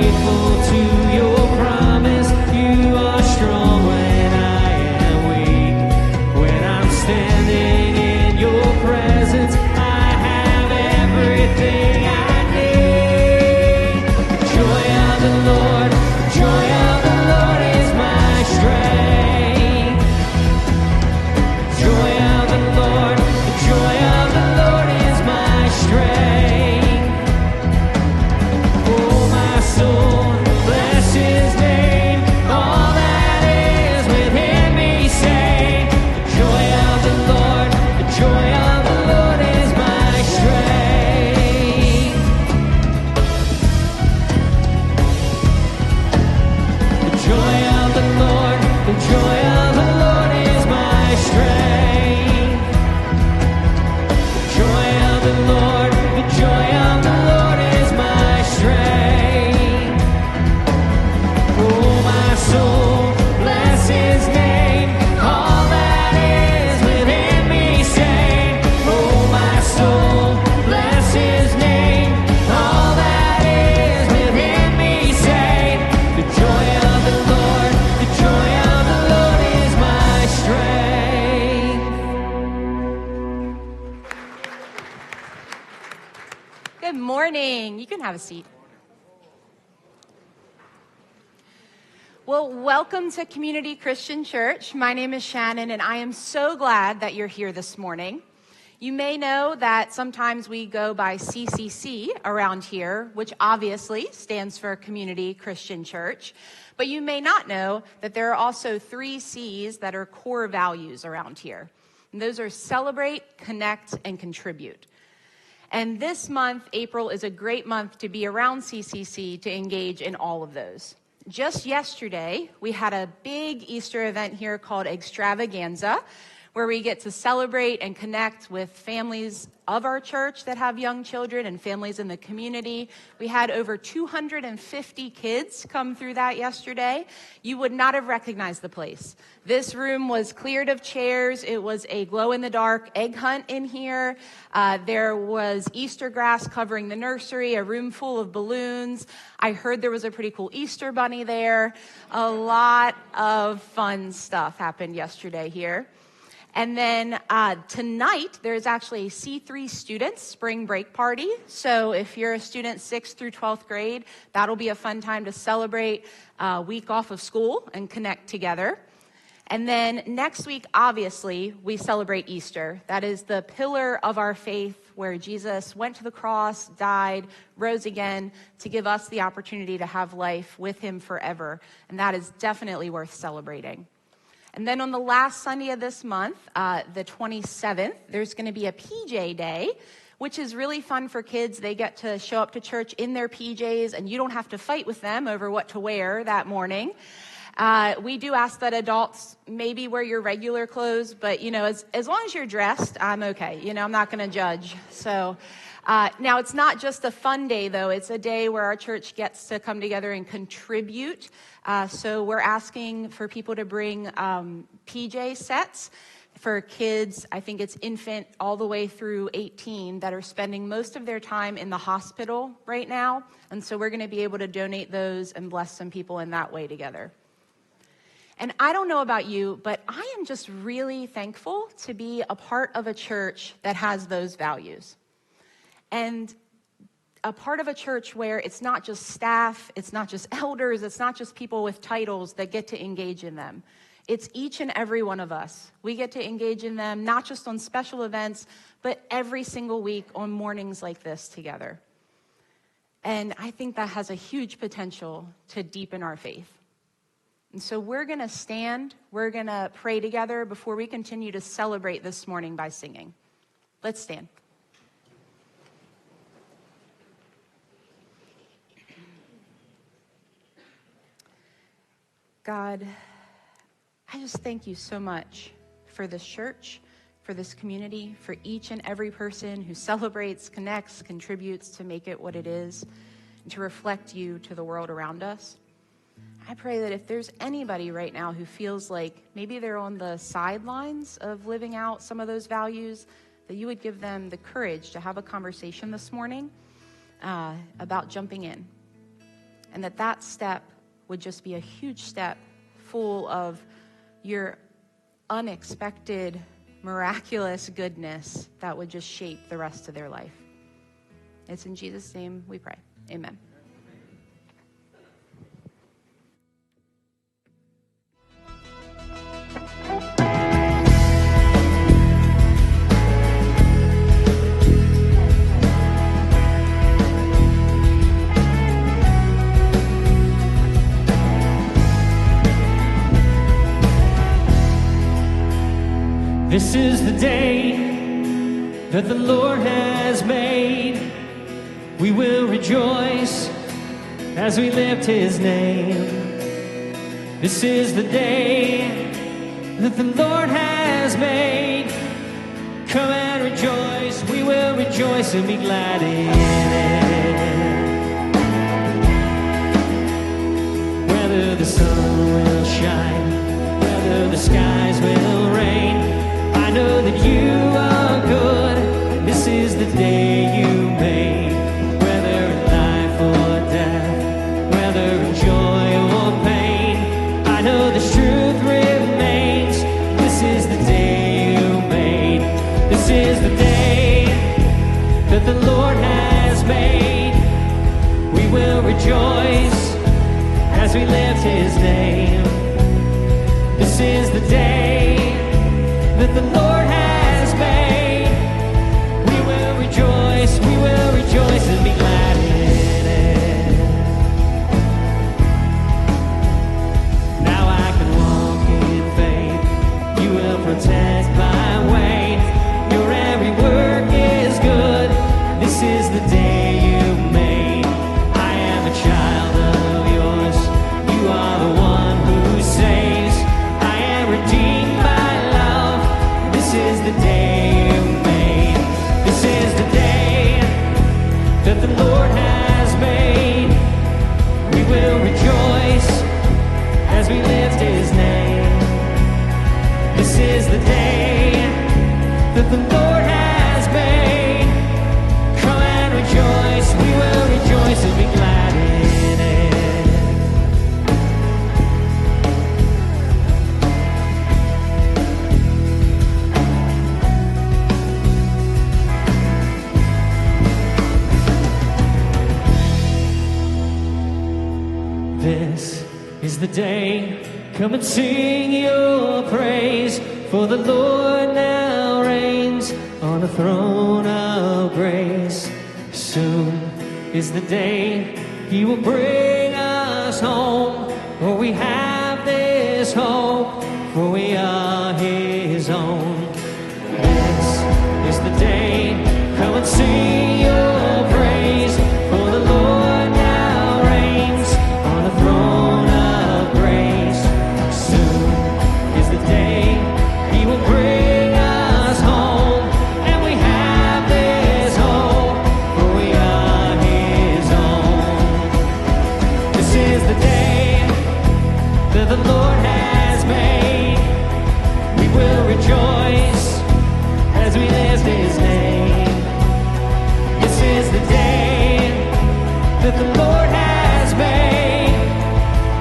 faithful to your promise. You are strong when I am weak. When I'm standing in your presence, I have everything I need. Joy of the Lord, joy of the Lord is my strength. Joy of the Lord, the joy of the Lord is my strength. Oh, my soul, bless his name. All that is within me say, the joy of the Lord, the joy of the Lord is my strength. The joy of the Lord, the joy of the Lord is my strength. The joy of the Lord, the joy of the Lord is my strength. Oh, my soul, bless his name. All that is within me say, oh, my soul, bless his name. All that is within me say, the joy of the Lord, the joy of the Lord is my strength. Good morning. You can have a seat. Well, welcome to Community Christian Church. My name is Shannon, and I am so glad that you're here this morning. You may know that sometimes we go by CCC around here, which obviously stands for Community Christian Church. But you may not know that there are also 3 C's that are core values around here. And those are celebrate, connect, and contribute. And this month, April, is a great month to be around CCC to engage in all of those. Just yesterday, we had a big Easter event here called Extravaganza, where we get to celebrate and connect with families of our church that have young children and families in the community. We had over 250 kids come through that yesterday. You would not have recognized the place. This room was cleared of chairs. It was a glow-in-the-dark egg hunt in here. There was Easter grass covering the nursery, a room full of balloons. I heard there was a pretty cool Easter bunny there. A lot of fun stuff happened yesterday here. And then tonight, there's actually a C3 students spring break party. So if you're a student 6th through 12th grade, that'll be a fun time to celebrate a week off of school and connect together. And then next week, obviously, we celebrate Easter. That is the pillar of our faith where Jesus went to the cross, died, rose again to give us the opportunity to have life with him forever. And that is definitely worth celebrating. And then on the last Sunday of this month, the 27th, there's going to be a PJ day, which is really fun for kids. They get to show up to church in their PJs, and you don't have to fight with them over what to wear that morning. We do ask that adults maybe wear your regular clothes, but, you know, as long as you're dressed, I'm okay. You know, I'm not going to judge. So now it's not just a fun day, though. It's a day where our church gets to come together and contribute. So we're asking for people to bring PJ sets for kids. I think it's infant all the way through 18 that are spending most of their time in the hospital right now. And so we're going to be able to donate those and bless some people in that way together. And I don't know about you, but I am just really thankful to be a part of a church that has those values. And a part of a church where it's not just staff, it's not just elders, it's not just people with titles that get to engage in them. It's each and every one of us. We get to engage in them, not just on special events, but every single week on mornings like this together. And I think that has a huge potential to deepen our faith. And so we're going to stand, we're going to pray together before we continue to celebrate this morning by singing. Let's stand. God, I just thank you so much for this church, for this community, for each and every person who celebrates, connects, contributes to make it what it is, and to reflect you to the world around us. I pray that if there's anybody right now who feels like maybe they're on the sidelines of living out some of those values, that you would give them the courage to have a conversation this morning about jumping in. and that step would just be a huge step full of your unexpected, miraculous goodness that would just shape the rest of their life. It's in Jesus' name we pray. Amen. This is the day that the Lord has made. We will rejoice as we lift his name. This is the day that the Lord has made. Come and rejoice. We will rejoice and be glad in it. Whether the sun will shine, whether the skies will rain, I know that you are good. This is the day you made. Whether in life or death, whether in joy or pain, I know this truth remains. This is the day you made. This is the day that the Lord has made. We will rejoice as we lift his name. This is the day that the Lord has made. We will rejoice and be glad in it. Now I can walk in faith. You will protect my way. Your every work is good. This is the day you made. I am a child of yours. You are the one who saves. I am redeemed by love. This is the day you made. This is the day that the Lord has made. We will rejoice as we lift his name. This is the day that the Lord has made. Come and rejoice. We will rejoice and be glad in it. This is the day. Come and sing your praise, for the Lord now reigns on the throne of grace. Soon is the day he will bring us home, for we have this hope, for we are his own. This is the day. Come and sing your praise, for the Lord now reigns on the throne of grace. Soon is the day he will bring us home, and we have this hope, for we are his own. This is the day that the Lord has made. We will rejoice as we lift his name. This is the day that the Lord has made.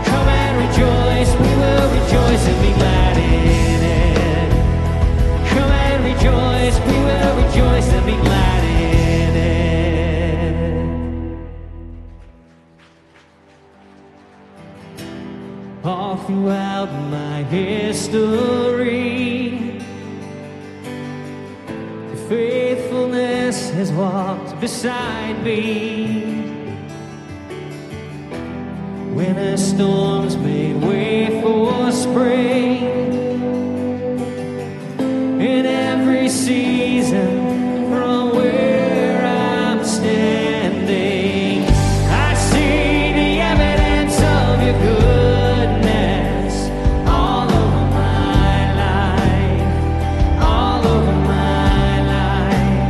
Come and rejoice. We will rejoice and be glad in it. Come and rejoice. We will rejoice and be glad in it. All throughout my history, faithfulness has walked beside me. When the storms made way for spring, in every season from where I'm standing, I see the evidence of your goodness all over my life, all over my life.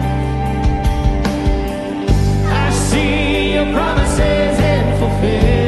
I see your promises in fulfillment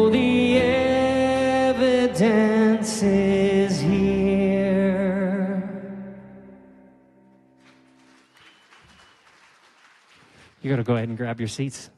Oh, the evidence is here. You got to go ahead and grab your seats.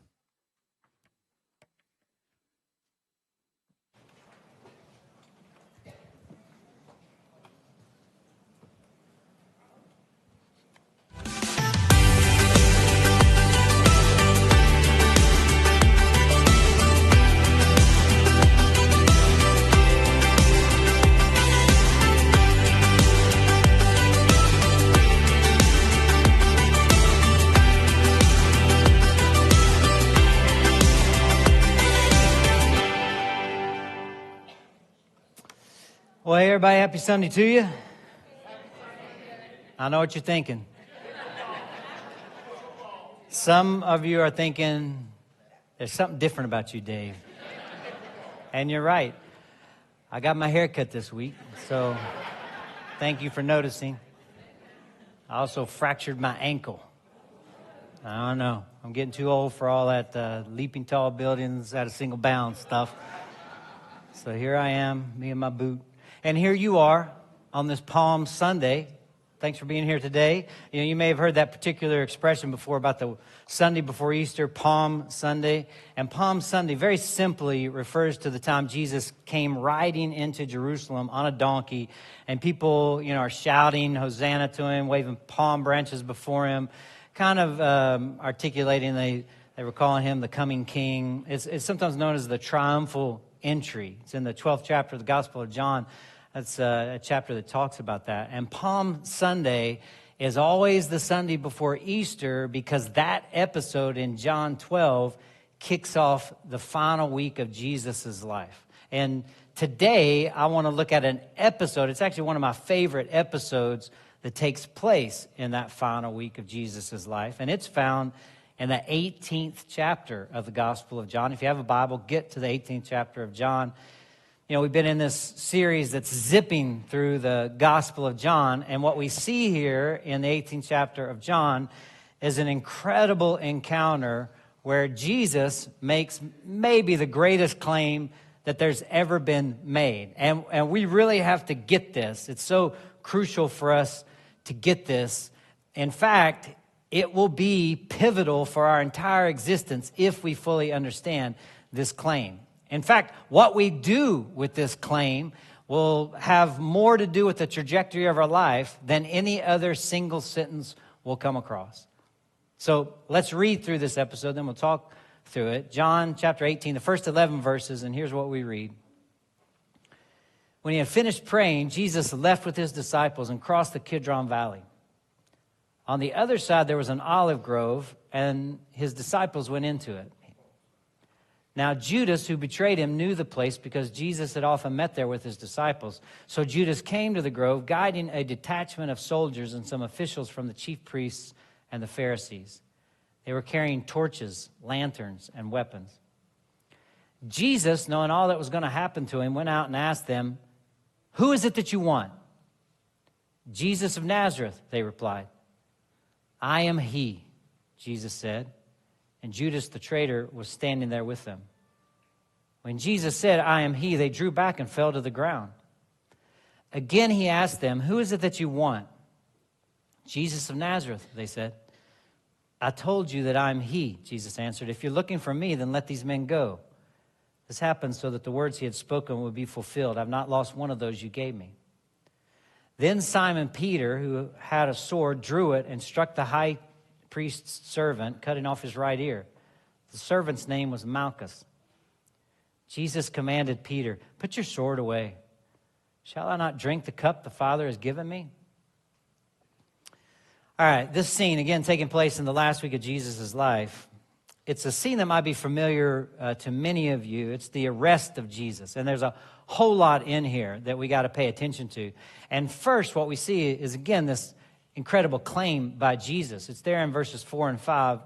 Well, hey, everybody, happy Sunday to you. I know what you're thinking. Some of you are thinking, there's something different about you, Dave. And you're right. I got my hair cut this week, so thank you for noticing. I also fractured my ankle. I don't know. I'm getting too old for all that leaping tall buildings at a single bound stuff. So here I am, me and my boot. And here you are on this Palm Sunday. Thanks for being here today. You know, you may have heard that particular expression before about the Sunday before Easter, Palm Sunday. And Palm Sunday very simply refers to the time Jesus came riding into Jerusalem on a donkey. And people, are shouting Hosanna to him, waving palm branches before him, kind of articulating they were calling him the coming king. It's sometimes known as the triumphal entry. It's in the 12th chapter of the Gospel of John. That's a chapter that talks about that. And Palm Sunday is always the Sunday before Easter because that episode in John 12 kicks off the final week of Jesus' life. And today I want to look at an episode. It's actually one of my favorite episodes that takes place in that final week of Jesus' life. And it's found in the 18th chapter of the Gospel of John. If you have a Bible, get to the 18th chapter of John. We've been in this series that's zipping through the Gospel of John, and what we see here in the 18th chapter of John is an incredible encounter where Jesus makes maybe the greatest claim that there's ever been made. And we really have to get this. It's so crucial for us to get this. In fact, it will be pivotal for our entire existence if we fully understand this claim. In fact, what we do with this claim will have more to do with the trajectory of our life than any other single sentence we'll come across. So let's read through this episode, then we'll talk through it. John chapter 18, the first 11 verses, and here's what we read. When he had finished praying, Jesus left with his disciples and crossed the Kidron Valley. On the other side, there was an olive grove, and his disciples went into it. Now, Judas, who betrayed him, knew the place because Jesus had often met there with his disciples. So Judas came to the grove, guiding a detachment of soldiers and some officials from the chief priests and the Pharisees. They were carrying torches, lanterns, and weapons. Jesus, knowing all that was going to happen to him, went out and asked them, "Who is it that you want?" "Jesus of Nazareth," they replied. "I am he," Jesus said. And Judas the traitor was standing there with them. When Jesus said, "I am he," they drew back and fell to the ground. Again he asked them, "Who is it that you want?" "Jesus of Nazareth," they said. "I told you that I am he," Jesus answered. "If you're looking for me, then let these men go." This happened so that the words he had spoken would be fulfilled. "I've not lost one of those you gave me." Then Simon Peter, who had a sword, drew it and struck the high priest's servant, cutting off his right ear. The servant's name was Malchus. Jesus commanded Peter, "Put your sword away. Shall I not drink the cup the Father has given me?" All right, this scene, again, taking place in the last week of Jesus' life, it's a scene that might be familiar to many of you. It's the arrest of Jesus, and there's a whole lot in here that we got to pay attention to. And first, what we see is, again, this incredible claim by Jesus. It's there in verses 4 and 5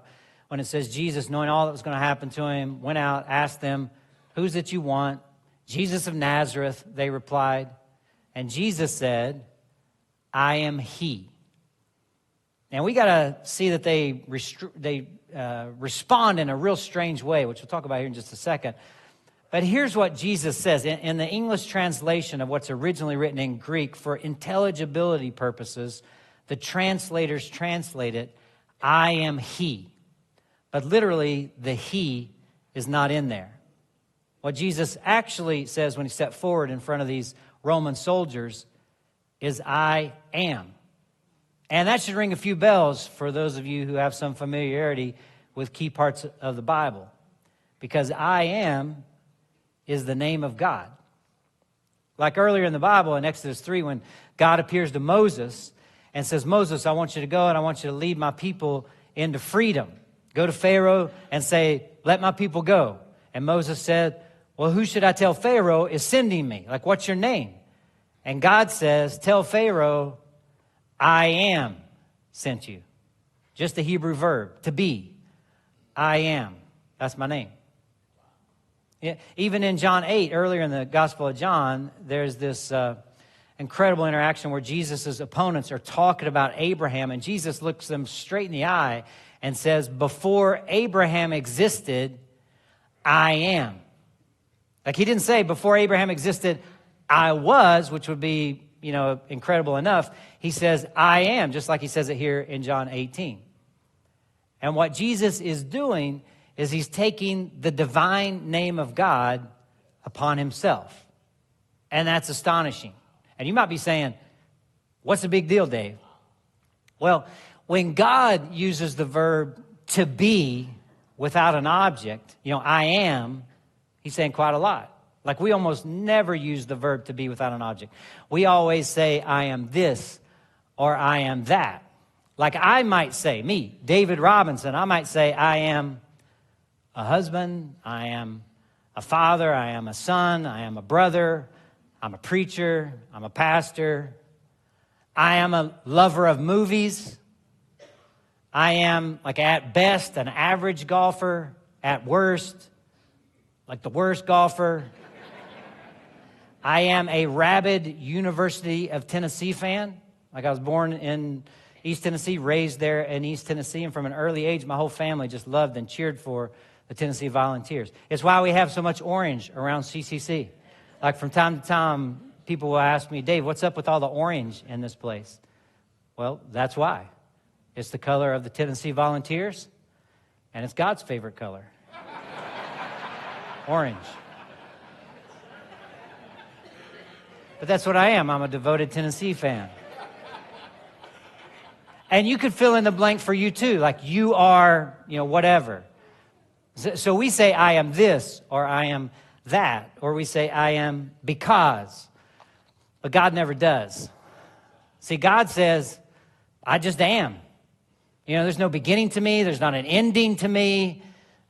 when it says, Jesus, knowing all that was going to happen to him, went out, asked them, "Who's it you want?" "Jesus of Nazareth," they replied. And Jesus said, "I am he." And we got to see that they respond in a real strange way, which we'll talk about here in just a second. But here's what Jesus says in the English translation of what's originally written in Greek for intelligibility purposes. The translators translate it, I am he. But literally, the he is not in there. What Jesus actually says when he stepped forward in front of these Roman soldiers is, I am. And that should ring a few bells for those of you who have some familiarity with key parts of the Bible. Because I am is the name of God. Like earlier in the Bible in Exodus 3, when God appears to Moses and says, Moses, I want you to go and I want you to lead my people into freedom. Go to Pharaoh and say, let my people go. And Moses said, well, who should I tell Pharaoh is sending me? Like, what's your name? And God says, tell Pharaoh, I am sent you. Just the Hebrew verb, to be. I am. That's my name. Yeah, even in John 8, earlier in the Gospel of John, there's this incredible interaction where Jesus' opponents are talking about Abraham, and Jesus looks them straight in the eye and says, before Abraham existed, I am. Like, he didn't say before Abraham existed, I was, which would be, incredible enough. He says, I am, just like he says it here in John 18. And what Jesus is doing is he's taking the divine name of God upon himself. And that's astonishing. And you might be saying, what's the big deal, Dave? Well, when God uses the verb to be without an object, I am, he's saying quite a lot. Like, we almost never use the verb to be without an object. We always say, I am this or I am that. Like, I might say, me, David Robinson, I might say, I am a husband, I am a father, I am a son, I am a brother, I'm a preacher, I'm a pastor, I am a lover of movies, I am, like, at best, an average golfer, at worst, like the worst golfer. I am a rabid University of Tennessee fan. Like, I was born in East Tennessee, raised there in East Tennessee, and from an early age, my whole family just loved and cheered for the Tennessee Volunteers. It's why we have so much orange around CCC. Like, from time to time, people will ask me, Dave, what's up with all the orange in this place? Well, that's why. It's the color of the Tennessee Volunteers, and it's God's favorite color. Orange. But that's what I am. I'm a devoted Tennessee fan. And you could fill in the blank for you too, like you are, whatever. So we say, I am this, or I am that, or we say, I am because. But God never does. See, God says, I just am. There's no beginning to me, there's not an ending to me,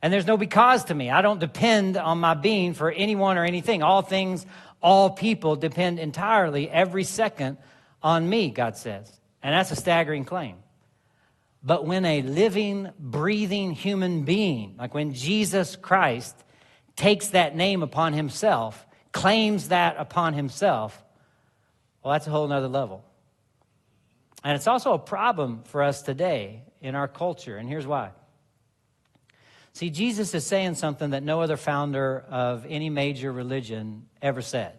and there's no because to me. I don't depend on my being for anyone or anything. All things, all people depend entirely every second on me, God says. And that's a staggering claim. But when a living, breathing human being, like when Jesus Christ takes that name upon himself, claims that upon himself, well, that's a whole nother level. And it's also a problem for us today in our culture, and here's why. See, Jesus is saying something that no other founder of any major religion ever said.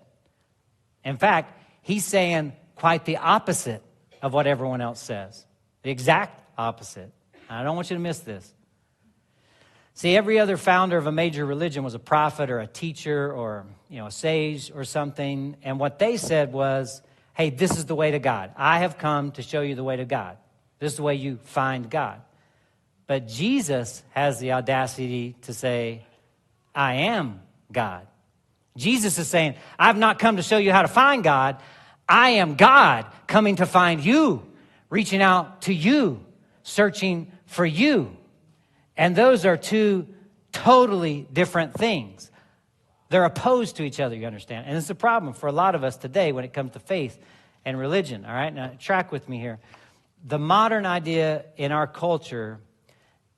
In fact, he's saying quite the opposite of what everyone else says. The exact opposite. I don't want you to miss this. See, every other founder of a major religion was a prophet or a teacher or, a sage or something. And what they said was, hey, this is the way to God. I have come to show you the way to God. This is the way you find God. But Jesus has the audacity to say, I am God. Jesus is saying, I've not come to show you how to find God. I am God coming to find you, reaching out to you, searching for you. And those are two totally different things. They're opposed to each other, you understand? And it's a problem for a lot of us today when it comes to faith and religion, all right? Now, track with me here. The modern idea in our culture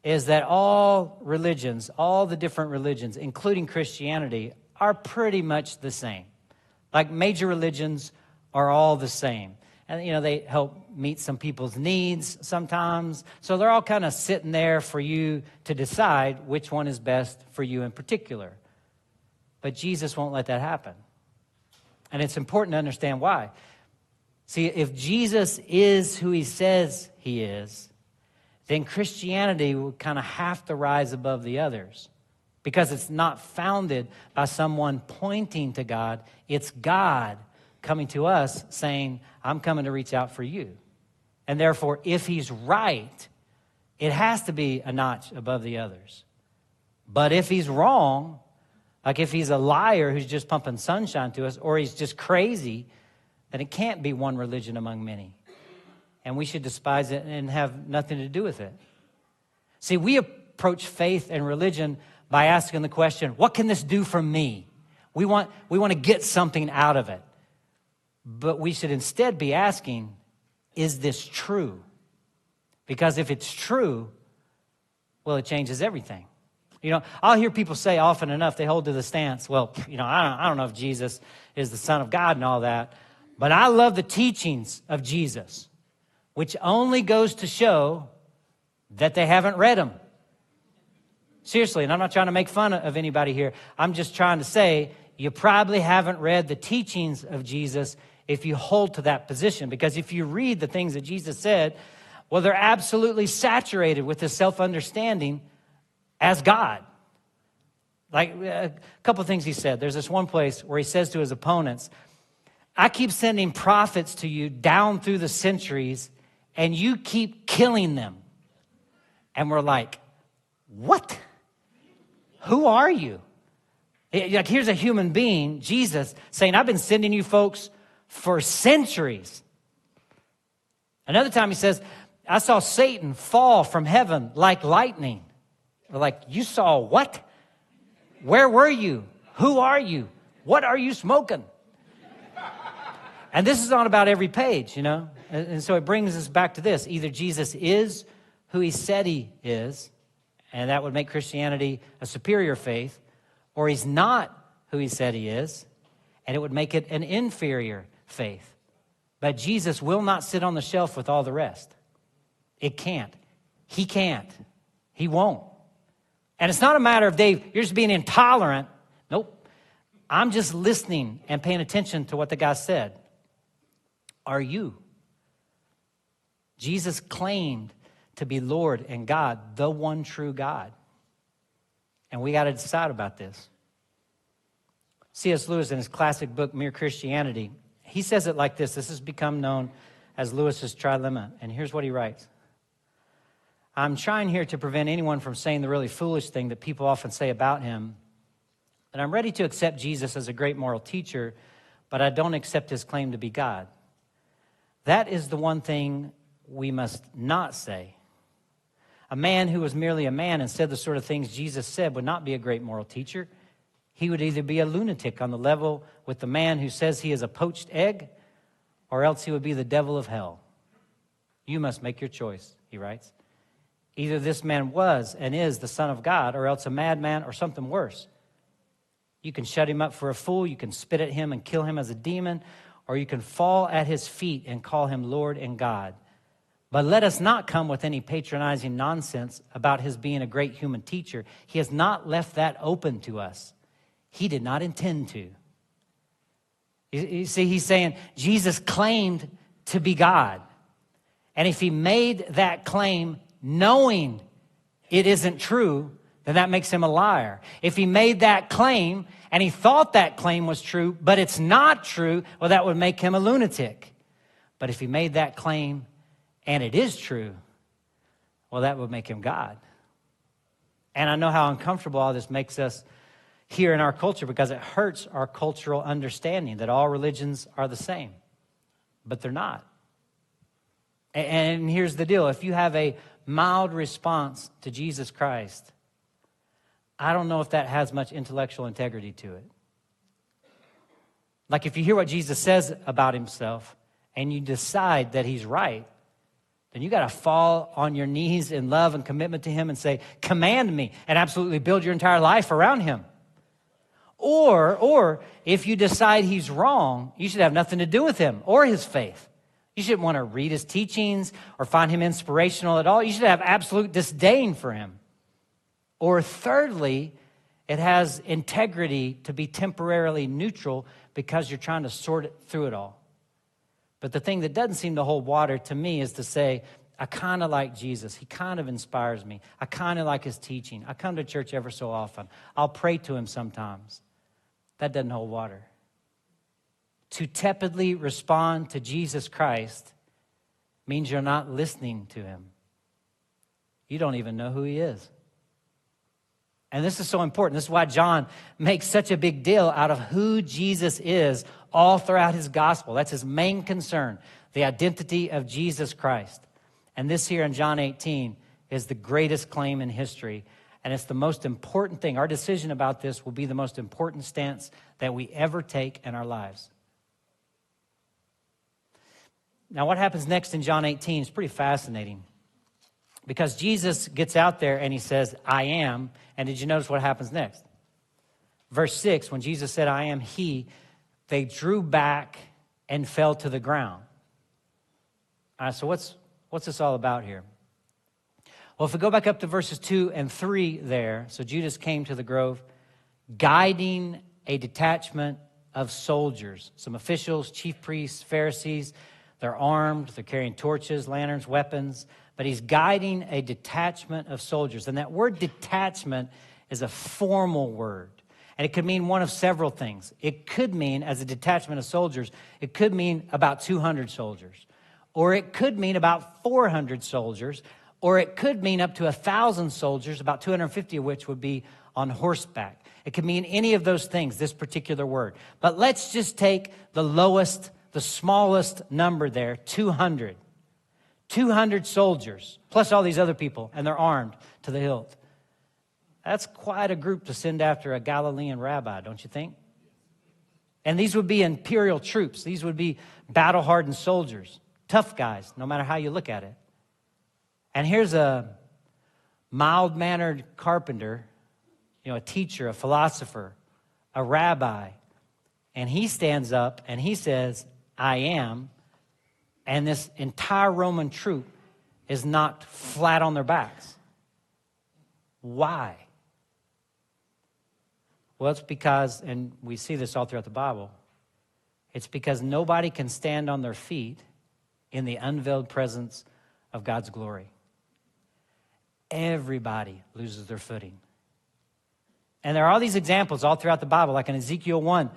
is that all religions, all the different religions, including Christianity, are pretty much the same. Like, major religions are all the same. And, they help meet some people's needs sometimes. So they're all kind of sitting there for you to decide which one is best for you in particular. But Jesus won't let that happen. And it's important to understand why. See, if Jesus is who he says he is, then Christianity will kind of have to rise above the others, because it's not founded by someone pointing to God. It's God coming to us saying, I'm coming to reach out for you. And therefore, if he's right, it has to be a notch above the others. But if he's wrong, like if he's a liar who's just pumping sunshine to us, or he's just crazy, then it can't be one religion among many. And we should despise it and have nothing to do with it. See, we approach faith and religion by asking the question, what can this do for me? We want to get something out of it. But we should instead be asking, is this true? Because if it's true, well, it changes everything. You know, I'll hear people say often enough, they hold to the stance, well, you know, I don't know if Jesus is the Son of God and all that, but I love the teachings of Jesus, which only goes to show that they haven't read them. Seriously, and I'm not trying to make fun of anybody here. I'm just trying to say you probably haven't read the teachings of Jesus if you hold to that position. Because if you read the things that Jesus said, well, they're absolutely saturated with this self-understanding as God. Like a couple of things he said. There's this one place where he says to his opponents, I keep sending prophets to you down through the centuries, and you keep killing them. And we're like, what? Who are you? Like, here's a human being, Jesus, saying, I've been sending you folks for centuries. Another time he says, I saw Satan fall from heaven like lightning. We're like, you saw what? Where were you? Who are you? What are you smoking? And this is on about every page, you know. And so it brings us back to this. Either Jesus is who he said he is, and that would make Christianity a superior faith, or he's not who he said he is, and it would make it an inferior faith. But Jesus will not sit on the shelf with all the rest. It can't. He can't. He won't. And it's not a matter of, Dave, you're just being intolerant. Nope. I'm just listening and paying attention to what the guy said. Are you? Jesus claimed to be Lord and God, the one true God. And we got to decide about this. C.S. Lewis, in his classic book, Mere Christianity, he says it like this. This has become known as Lewis's trilemma. And here's what he writes. I'm trying here to prevent anyone from saying the really foolish thing that people often say about him. And I'm ready to accept Jesus as a great moral teacher, but I don't accept his claim to be God. That is the one thing we must not say. A man who was merely a man and said the sort of things Jesus said would not be a great moral teacher. He would either be a lunatic on the level with the man who says he is a poached egg, or else he would be the devil of hell. You must make your choice, he writes. Either this man was and is the Son of God, or else a madman or something worse. You can shut him up for a fool, you can spit at him and kill him as a demon, or you can fall at his feet and call him Lord and God. But let us not come with any patronizing nonsense about his being a great human teacher. He has not left that open to us. He did not intend to. You see, he's saying Jesus claimed to be God. And if he made that claim knowing it isn't true, then that makes him a liar. If he made that claim and he thought that claim was true, but it's not true, well, that would make him a lunatic. But if he made that claim and it is true, well, that would make him God. And I know how uncomfortable all this makes us here in our culture, because it hurts our cultural understanding that all religions are the same. But they're not. And here's the deal. If you have a mild response to Jesus Christ, I don't know if that has much intellectual integrity to it. Like if you hear what Jesus says about himself and you decide that he's right, then you got to fall on your knees in love and commitment to him and say, command me, and absolutely build your entire life around him. Or if you decide he's wrong, you should have nothing to do with him or his faith. You shouldn't want to read his teachings or find him inspirational at all. You should have absolute disdain for him. Or thirdly, It has integrity to be temporarily neutral because you're trying to sort it through it all. But the thing that doesn't seem to hold water to me is to say, I kind of like Jesus. He kind of inspires me. I kind of like his teaching. I come to church ever so often. I'll pray to him sometimes. That doesn't hold water. To tepidly respond to Jesus Christ means you're not listening to him. You don't even know who he is. And this is so important. This is why John makes such a big deal out of who Jesus is all throughout his gospel. That's his main concern, the identity of Jesus Christ. And this here in John 18 is the greatest claim in history. And it's the most important thing. Our decision about this will be the most important stance that we ever take in our lives. Now, what happens next in John 18 is pretty fascinating. Because Jesus gets out there and he says, I am. And did you notice what happens next? Verse 6, when Jesus said, I am he, they drew back and fell to the ground. All right, so what's this all about here? Well, if we go back up to verses 2 and 3 there, so Judas came to the grove, guiding a detachment of soldiers, some officials, chief priests, Pharisees. They're armed, they're carrying torches, lanterns, weapons, but he's guiding a detachment of soldiers. And that word detachment is a formal word. And it could mean one of several things. It could mean, as a detachment of soldiers, it could mean about 200 soldiers. Or it could mean about 400 soldiers. Or it could mean up to 1,000 soldiers, about 250 of which would be on horseback. It could mean any of those things, this particular word. But let's just take the lowest, the smallest number there, 200. 200 soldiers, plus all these other people, and they're armed to the hilt. That's quite a group to send after a Galilean rabbi, don't you think? And these would be imperial troops. These would be battle-hardened soldiers, tough guys, no matter how you look at it. And here's a mild-mannered carpenter, a teacher, a philosopher, a rabbi, and he stands up and he says, I am. And this entire Roman troop is knocked flat on their backs. Why? Well, it's because, and we see this all throughout the Bible, it's because nobody can stand on their feet in the unveiled presence of God's glory. Everybody loses their footing. And there are all these examples all throughout the Bible, like in Ezekiel 1.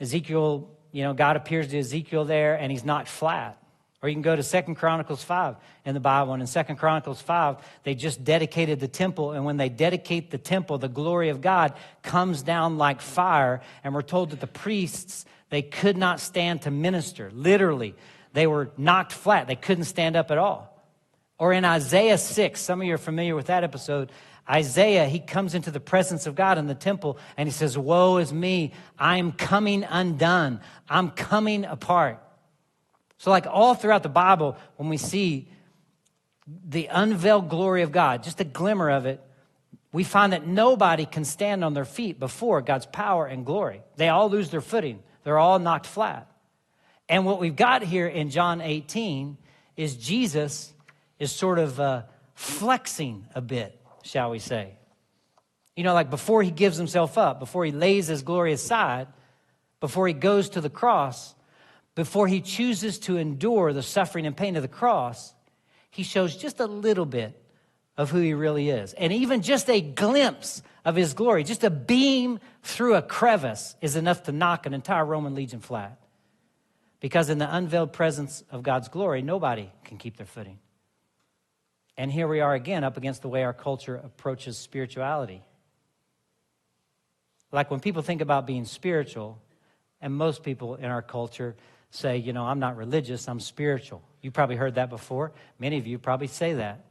Ezekiel, God appears to Ezekiel there and he's knocked flat. Or you can go to 2 Chronicles 5 in the Bible. And in 2 Chronicles 5, they just dedicated the temple. And when they dedicate the temple, the glory of God comes down like fire. And we're told that the priests, they could not stand to minister. Literally, they were knocked flat. They couldn't stand up at all. Or in Isaiah 6, some of you are familiar with that episode. Isaiah, he comes into the presence of God in the temple. And he says, woe is me. I'm coming undone. I'm coming apart. So like all throughout the Bible, when we see the unveiled glory of God, just a glimmer of it, we find that nobody can stand on their feet before God's power and glory. They all lose their footing. They're all knocked flat. And what we've got here in John 18 is Jesus is sort of flexing a bit, shall we say. Like before he gives himself up, before he lays his glory aside, before he goes to the cross, before he chooses to endure the suffering and pain of the cross, he shows just a little bit of who he really is. And even just a glimpse of his glory, just a beam through a crevice is enough to knock an entire Roman legion flat. Because in the unveiled presence of God's glory, nobody can keep their footing. And here we are again up against the way our culture approaches spirituality. Like when people think about being spiritual, and most people in our culture say, I'm not religious, I'm spiritual. You probably heard that before. Many of you probably say that.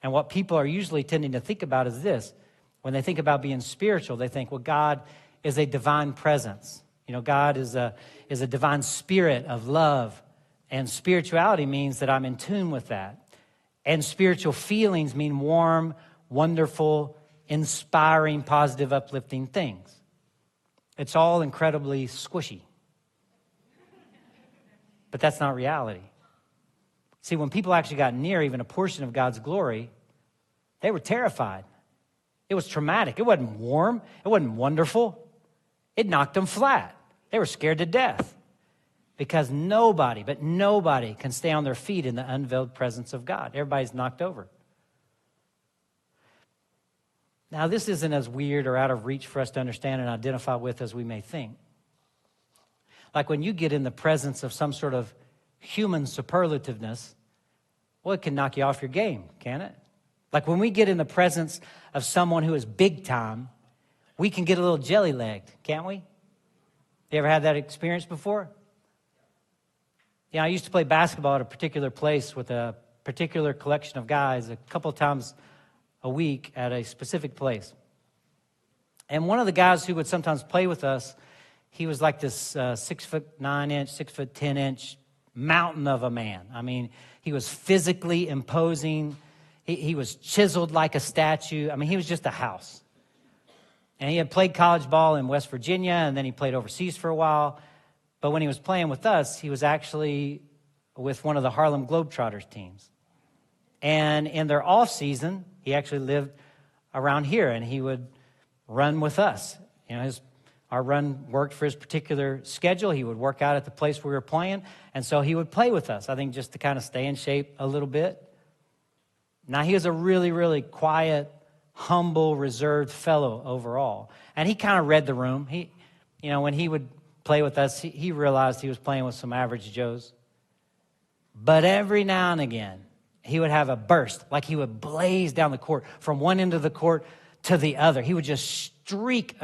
And what people are usually tending to think about is this. When they think about being spiritual, they think, well, God is a divine presence. God is a divine spirit of love. And spirituality means that I'm in tune with that. And spiritual feelings mean warm, wonderful, inspiring, positive, uplifting things. It's all incredibly squishy. But that's not reality. See, when people actually got near even a portion of God's glory, they were terrified. It was traumatic. It wasn't warm. It wasn't wonderful. It knocked them flat. They were scared to death because nobody can stay on their feet in the unveiled presence of God. Everybody's knocked over. Now, this isn't as weird or out of reach for us to understand and identify with as we may think. Like when you get in the presence of some sort of human superlativeness, well, it can knock you off your game, can't it? Like when we get in the presence of someone who is big time, we can get a little jelly-legged, can't we? You ever had that experience before? Yeah, I used to play basketball at a particular place with a particular collection of guys a couple of times a week at a specific place. And one of the guys who would sometimes play with us, he was like this 6'9" 6'10" mountain of a man. I mean, he was physically imposing. He was chiseled like a statue. I mean, he was just a house. And he had played college ball in West Virginia, and then he played overseas for a while. But when he was playing with us, he was actually with one of the Harlem Globetrotters teams. And in their off season, he actually lived around here, and he would run with us. You know, our run worked for his particular schedule. He would work out at the place we were playing, and so he would play with us, I think just to kind of stay in shape a little bit. Now, he was a really, really quiet, humble, reserved fellow overall. And he kind of read the room. When he would play with us, he realized he was playing with some average Joes. But every now and again, he would have a burst, like he would blaze down the court from one end of the court to the other. He would just streak,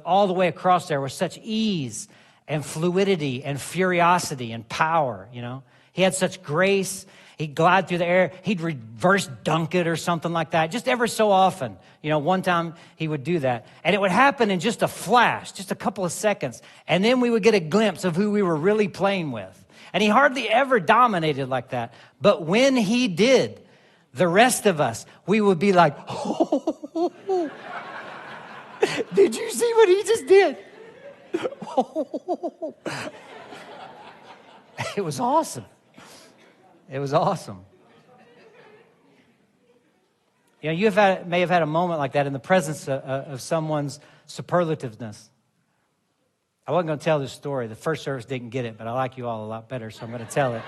all the way across there with such ease and fluidity and furiosity and power, He had such grace. He'd glide through the air. He'd reverse dunk it or something like that, just ever so often. One time he would do that. And it would happen in just a flash, just a couple of seconds. And then we would get a glimpse of who we were really playing with. And he hardly ever dominated like that. But when he did, the rest of us, we would be like, oh, did you see what he just did? It was awesome. It was awesome. You may have had a moment like that in the presence of someone's superlativeness. I wasn't going to tell this story. The first service didn't get it, but I like you all a lot better, so I'm going to tell it.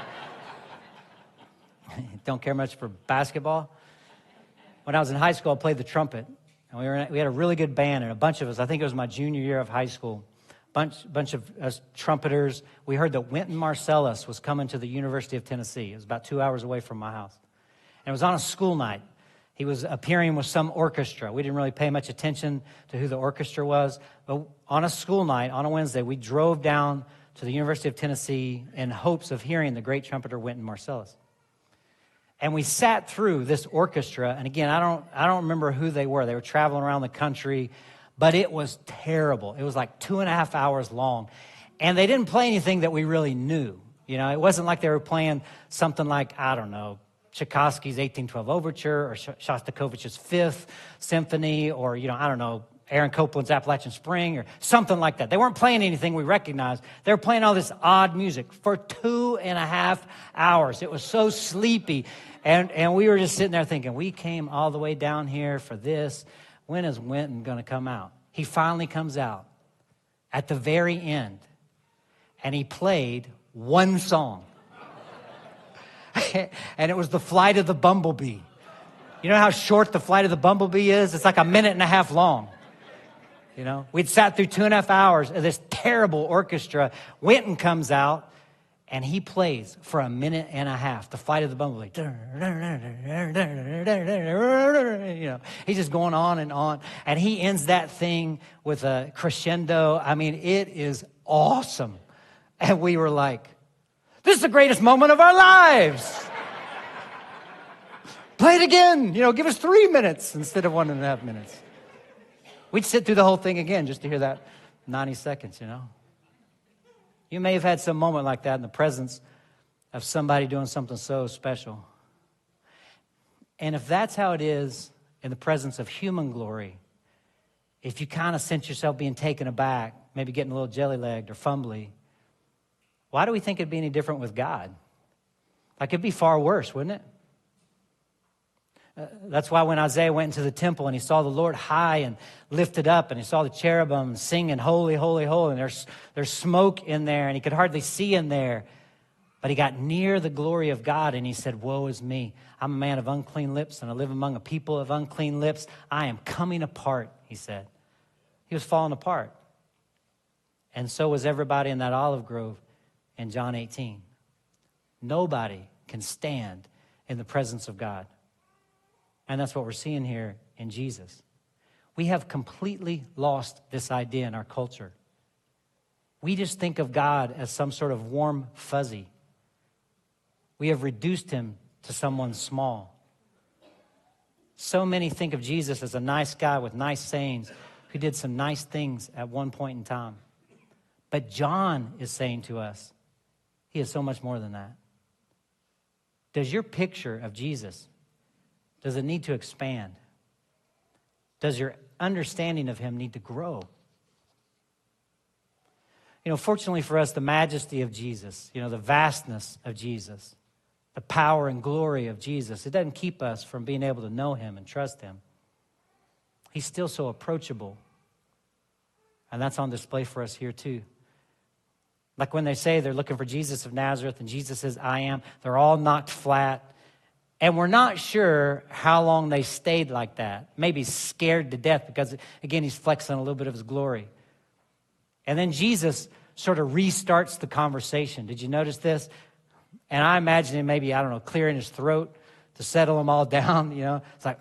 Don't care much for basketball. When I was in high school, I played the trumpet. And we had a really good band, and a bunch of us, I think it was my junior year of high school, bunch of us trumpeters. We heard that Wynton Marsalis was coming to the University of Tennessee. It was about 2 hours away from my house. And it was on a school night. He was appearing with some orchestra. We didn't really pay much attention to who the orchestra was. But on a school night, on a Wednesday, we drove down to the University of Tennessee in hopes of hearing the great trumpeter Wynton Marsalis. And we sat through this orchestra. And again, I don't remember who they were. They were traveling around the country. But it was terrible. It was like 2.5 hours long. And they didn't play anything that we really knew. It wasn't like they were playing something like, I don't know, Tchaikovsky's 1812 Overture or Shostakovich's Fifth Symphony or, I don't know, Aaron Copland's Appalachian Spring or something like that. They weren't playing anything we recognized. They were playing all this odd music for 2.5 hours. It was so sleepy. And we were just sitting there thinking, we came all the way down here for this. When is Wynton going to come out? He finally comes out at the very end, and he played one song. And it was The Flight of the Bumblebee. You know how short The Flight of the Bumblebee is? It's like 1.5 minutes long. We'd sat through 2.5 hours of this terrible orchestra. Wynton comes out, and he plays for 1.5 minutes, The Flight of the Bumblebee. He's just going on and on. And he ends that thing with a crescendo. I mean, it is awesome. And we were like, this is the greatest moment of our lives. Play it again. Give us 3 minutes instead of 1.5 minutes. We'd sit through the whole thing again just to hear that 90 seconds, You may have had some moment like that in the presence of somebody doing something so special. And if that's how it is in the presence of human glory, if you kind of sense yourself being taken aback, maybe getting a little jelly-legged or fumbly, why do we think it'd be any different with God? Like, it'd be far worse, wouldn't it? That's why when Isaiah went into the temple and he saw the Lord high and lifted up, and he saw the cherubim singing, holy, holy, holy, and there's smoke in there, and he could hardly see in there. But he got near the glory of God, and he said, woe is me. I'm a man of unclean lips, and I live among a people of unclean lips. I am coming apart, he said. He was falling apart. And so was everybody in that olive grove in John 18. Nobody can stand in the presence of God. And that's what we're seeing here in Jesus. We have completely lost this idea in our culture. We just think of God as some sort of warm fuzzy. We have reduced him to someone small. So many think of Jesus as a nice guy with nice sayings who did some nice things at one point in time. But John is saying to us, he is so much more than that. Does your picture of Jesus, does it need to expand? Does your understanding of him need to grow? Fortunately for us, the majesty of Jesus, the vastness of Jesus, the power and glory of Jesus, it doesn't keep us from being able to know him and trust him. He's still so approachable. And that's on display for us here too. Like when they say they're looking for Jesus of Nazareth and Jesus says, I am, they're all knocked flat. And we're not sure how long they stayed like that. Maybe scared to death because, again, he's flexing a little bit of his glory. And then Jesus sort of restarts the conversation. Did you notice this? And I imagine him maybe, clearing his throat to settle them all down. It's like,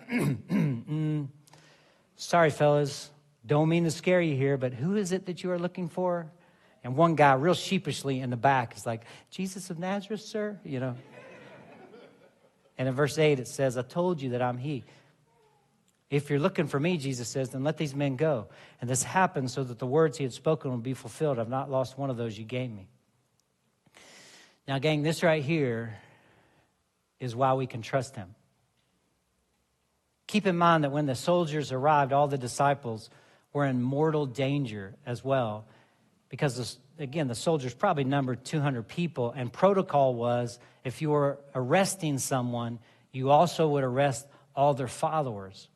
sorry, fellas, don't mean to scare you here, but who is it that you are looking for? And one guy real sheepishly in the back is like, Jesus of Nazareth, sir? And in verse 8, it says, I told you that I'm he. If you're looking for me, Jesus says, then let these men go. And this happened so that the words he had spoken would be fulfilled. I've not lost one of those you gave me. Now, gang, this right here is why we can trust him. Keep in mind that when the soldiers arrived, all the disciples were in mortal danger as well. Because, the soldiers probably numbered 200 people. And protocol was, if you were arresting someone, you also would arrest all their followers.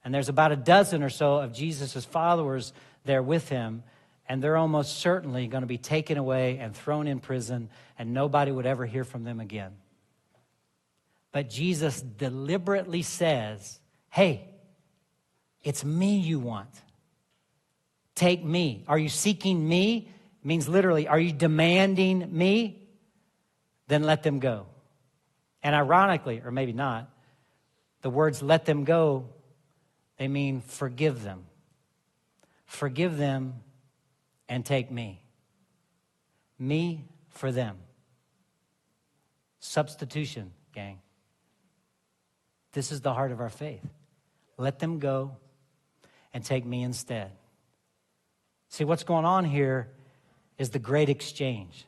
And there's about a dozen or so of Jesus' followers there with him. And they're almost certainly going to be taken away and thrown in prison. And nobody would ever hear from them again. But Jesus deliberately says, hey, it's me you want. Take me. Are you seeking me? It means literally, are you demanding me? Then let them go. And ironically, or maybe not, the words let them go, they mean forgive them. Forgive them and take me. Me for them. Substitution, gang. This is the heart of our faith. Let them go and take me instead. See, what's going on here is the great exchange.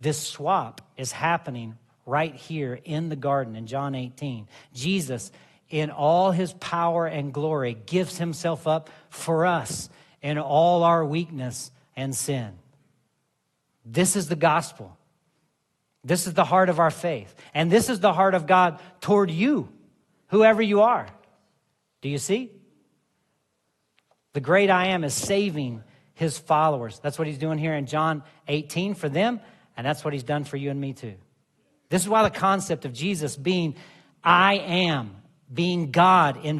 This swap is happening right here in the garden in John 18. Jesus, in all his power and glory, gives himself up for us in all our weakness and sin. This is the gospel. This is the heart of our faith. And this is the heart of God toward you, whoever you are. Do you see? The great I am is saving his followers. That's what he's doing here in John 18 for them, and that's what he's done for you and me too. This is why the concept of Jesus being I am, being God in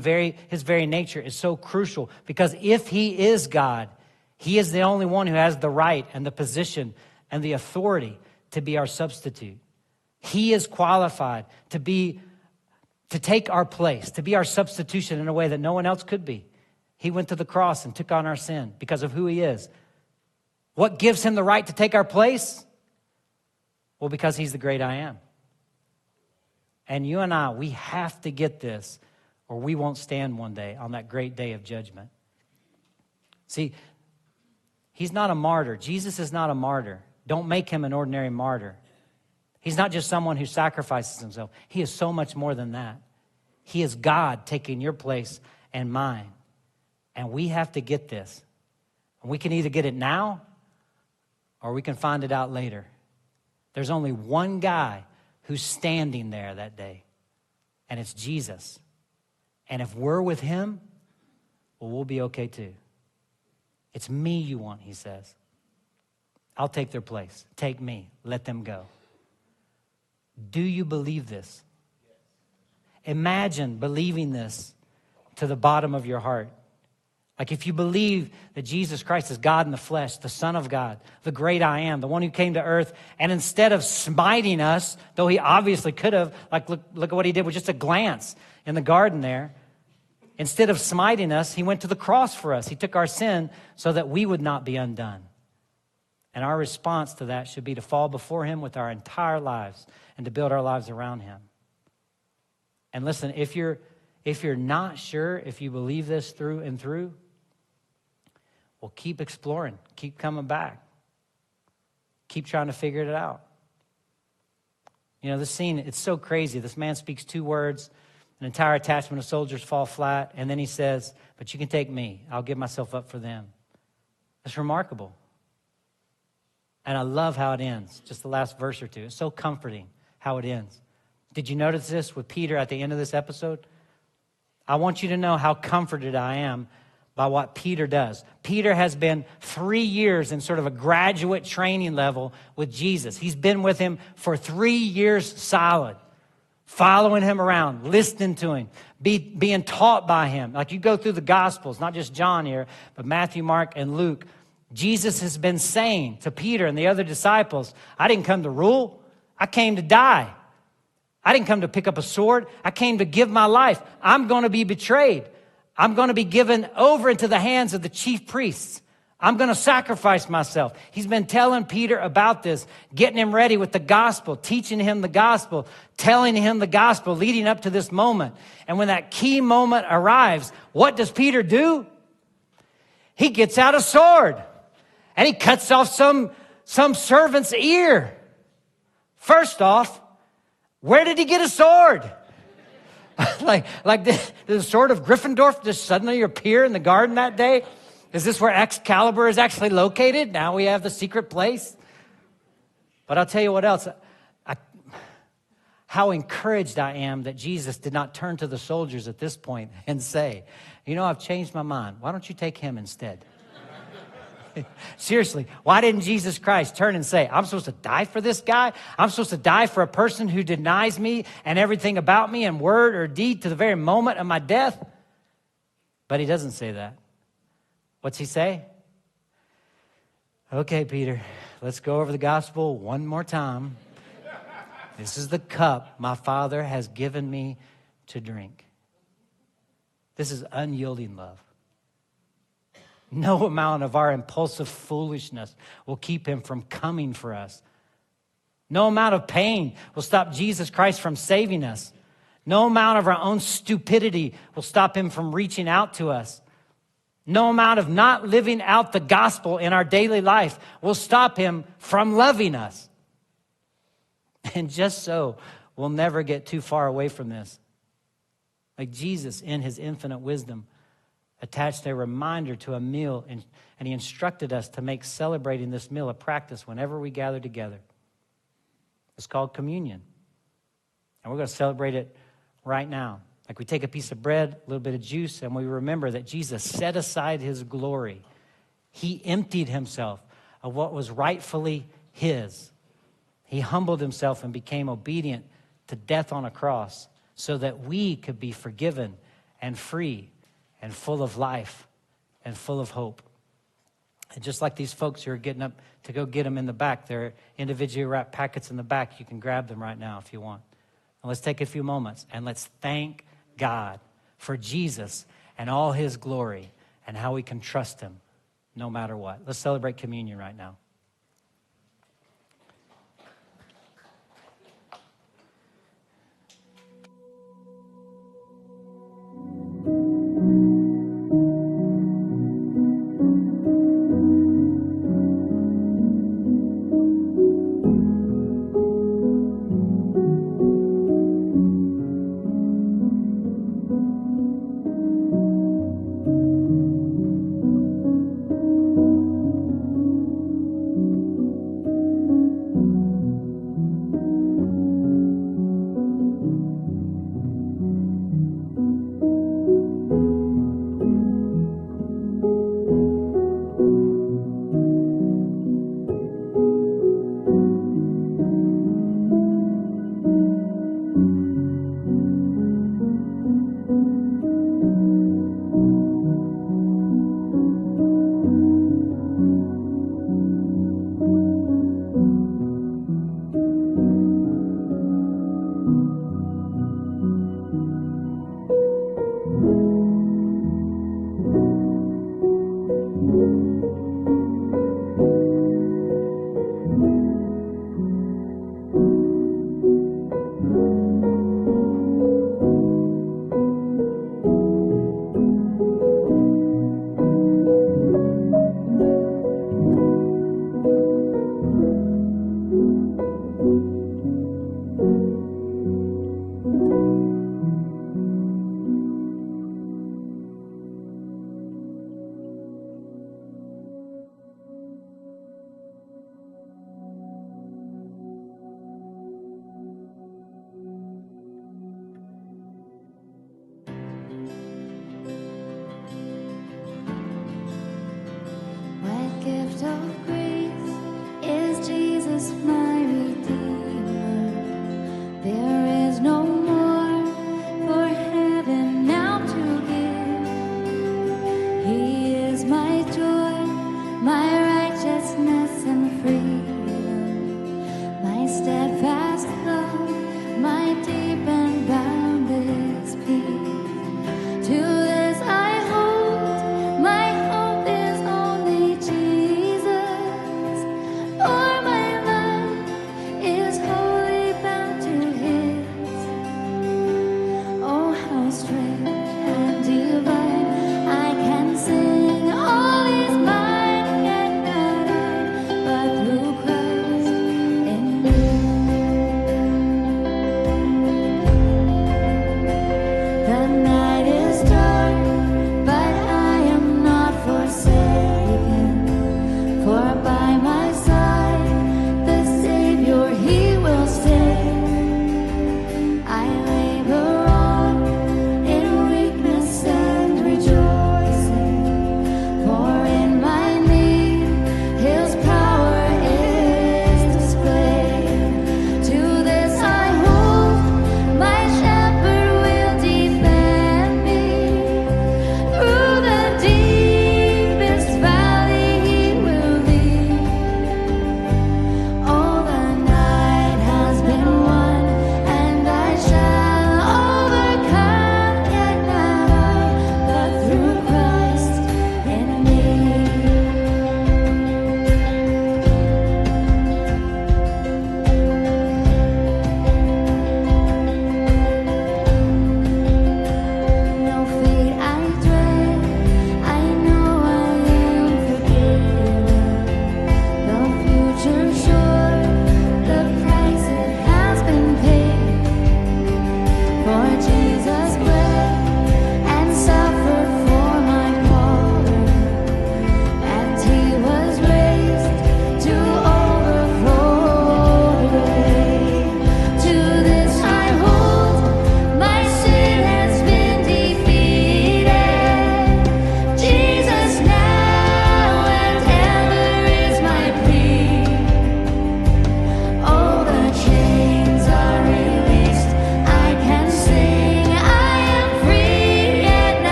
his very nature is so crucial, because if he is God, he is the only one who has the right and the position and the authority to be our substitute. He is qualified to take our place, to be our substitution in a way that no one else could be. He went to the cross and took on our sin because of who he is. What gives him the right to take our place? Well, because he's the great I am. And you and I, we have to get this, or we won't stand one day on that great day of judgment. See, he's not a martyr. Jesus is not a martyr. Don't make him an ordinary martyr. He's not just someone who sacrifices himself. He is so much more than that. He is God taking your place and mine. And we have to get this. And we can either get it now or we can find it out later. There's only one guy who's standing there that day. and it's Jesus. And if we're with him, well, we'll be okay too. It's me you want, he says. I'll take their place. Take me. Let them go. Do you believe this? Imagine believing this to the bottom of your heart. Like if you believe that Jesus Christ is God in the flesh, the Son of God, the great I am, the one who came to earth, and instead of smiting us, though he obviously could have, like look at what he did with just a glance in the garden there. Instead of smiting us, he went to the cross for us. He took our sin so that we would not be undone. And our response to that should be to fall before him with our entire lives and to build our lives around him. And listen, if you're not sure if you believe this through and through, well, keep exploring. Keep coming back. Keep trying to figure it out. You know, this scene, it's so crazy. This man speaks 2 words. An entire attachment of soldiers fall flat. And then he says, but you can take me. I'll give myself up for them. It's remarkable. And I love how it ends. Just the last verse or 2. It's so comforting how it ends. Did you notice this with Peter at the end of this episode? I want you to know how comforted I am by what Peter does. Peter has been 3 years in sort of a graduate training level with Jesus. He's been with him for 3 years solid, following him around, listening to him, being taught by him. Like you go through the Gospels, not just John here, but Matthew, Mark, and Luke. Jesus has been saying to Peter and the other disciples, I didn't come to rule, I came to die. I didn't come to pick up a sword. I came to give my life. I'm going to be betrayed. I'm going to be given over into the hands of the chief priests. I'm going to sacrifice myself. He's been telling Peter about this, getting him ready with the gospel, teaching him the gospel, telling him the gospel, leading up to this moment. And when that key moment arrives, what does Peter do? He gets out a sword and he cuts off some servant's ear. First off, where did he get a sword? like did the sword of Gryffindor just suddenly appear in the garden that day? Is this where Excalibur is actually located? Now we have the secret place. But I'll tell you what else. How encouraged I am that Jesus did not turn to the soldiers at this point and say, you know, I've changed my mind. Why don't you take him instead? Seriously, why didn't Jesus Christ turn and say, I'm supposed to die for this guy? I'm supposed to die for a person who denies me and everything about me in word or deed to the very moment of my death? But he doesn't say that. What's he say? Okay, Peter, let's go over the gospel one more time. This is the cup my Father has given me to drink. This is unyielding love. No amount of our impulsive foolishness will keep him from coming for us. No amount of pain will stop Jesus Christ from saving us. No amount of our own stupidity will stop him from reaching out to us. No amount of not living out the gospel in our daily life will stop him from loving us. And just so, we'll never get too far away from this. Like Jesus, in his infinite wisdom, attached a reminder to a meal, and he instructed us to make celebrating this meal a practice whenever we gather together. It's called communion. And we're going to celebrate it right now. Like we take a piece of bread, a little bit of juice, and we remember that Jesus set aside his glory. He emptied himself of what was rightfully his. He humbled himself and became obedient to death on a cross so that we could be forgiven and free and full of life and full of hope. And just like these folks who are getting up to go get them in the back, there are individually wrapped packets in the back. You can grab them right now if you want. And let's take a few moments and let's thank God for Jesus and all his glory and how we can trust him no matter what. Let's celebrate communion right now.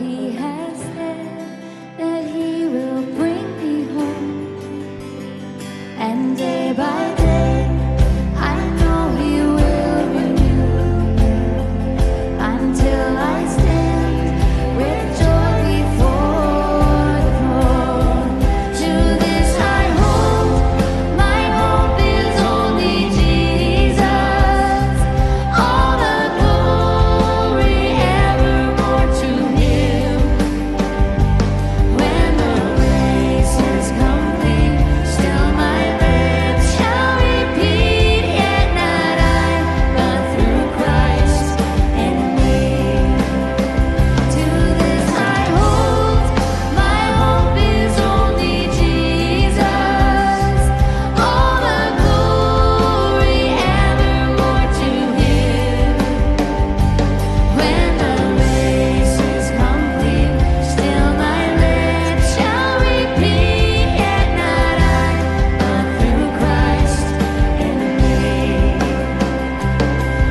He has said that He will bring me home, and day by day I know He will renew me until I stand with joy before the throne. To this I hold, my hope is only Jesus. All the glory evermore to Him. When the race is complete, still my lips shall repeat, yet not I, but through Christ in me. To this I hold, my hope is only Jesus. All the glory evermore to Him. When the race is complete, still my lips shall repeat, yet not I, but through Christ in me.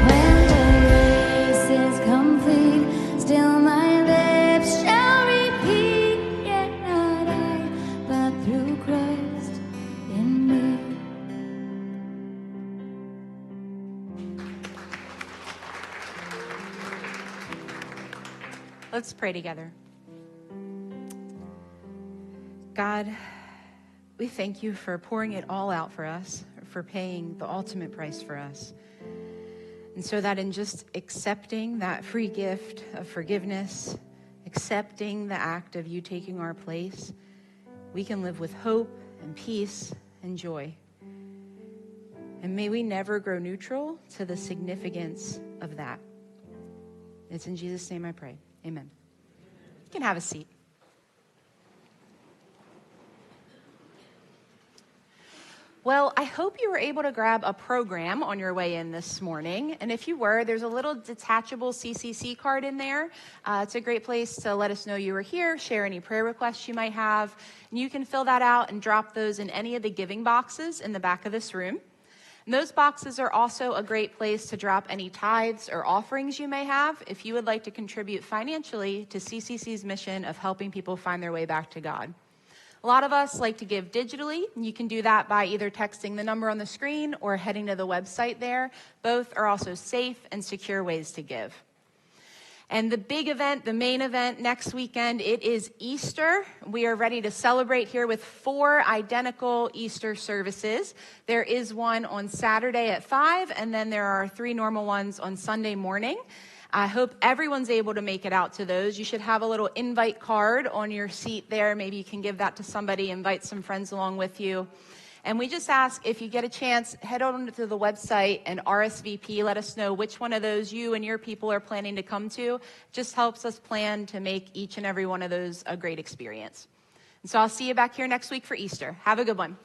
When the race is complete, still my lips shall repeat, yet not I, but through Christ in me. Let's pray together. God, we thank you for pouring it all out for us, for paying the ultimate price for us. And so that in just accepting that free gift of forgiveness, accepting the act of you taking our place, we can live with hope and peace and joy. And may we never grow neutral to the significance of that. It's in Jesus' name I pray. Amen. You can have a seat. Well, I hope you were able to grab a program on your way in this morning. And if you were, there's a little detachable CCC card in there. It's a great place to let us know you were here, share any prayer requests you might have. And you can fill that out and drop those in any of the giving boxes in the back of this room. And those boxes are also a great place to drop any tithes or offerings you may have if you would like to contribute financially to CCC's mission of helping people find their way back to God. A lot of us like to give digitally. You can do that by either texting the number on the screen or heading to the website there. Both are also safe and secure ways to give. And the big event, the main event next weekend, it is Easter. We are ready to celebrate here with 4 identical Easter services. There is one on Saturday at 5, and then there are 3 normal ones on Sunday morning. I hope everyone's able to make it out to those. You should have a little invite card on your seat there. Maybe you can give that to somebody, invite some friends along with you. And we just ask, if you get a chance, head on to the website and RSVP. Let us know which one of those you and your people are planning to come to. Just helps us plan to make each and every one of those a great experience. And so I'll see you back here next week for Easter. Have a good one.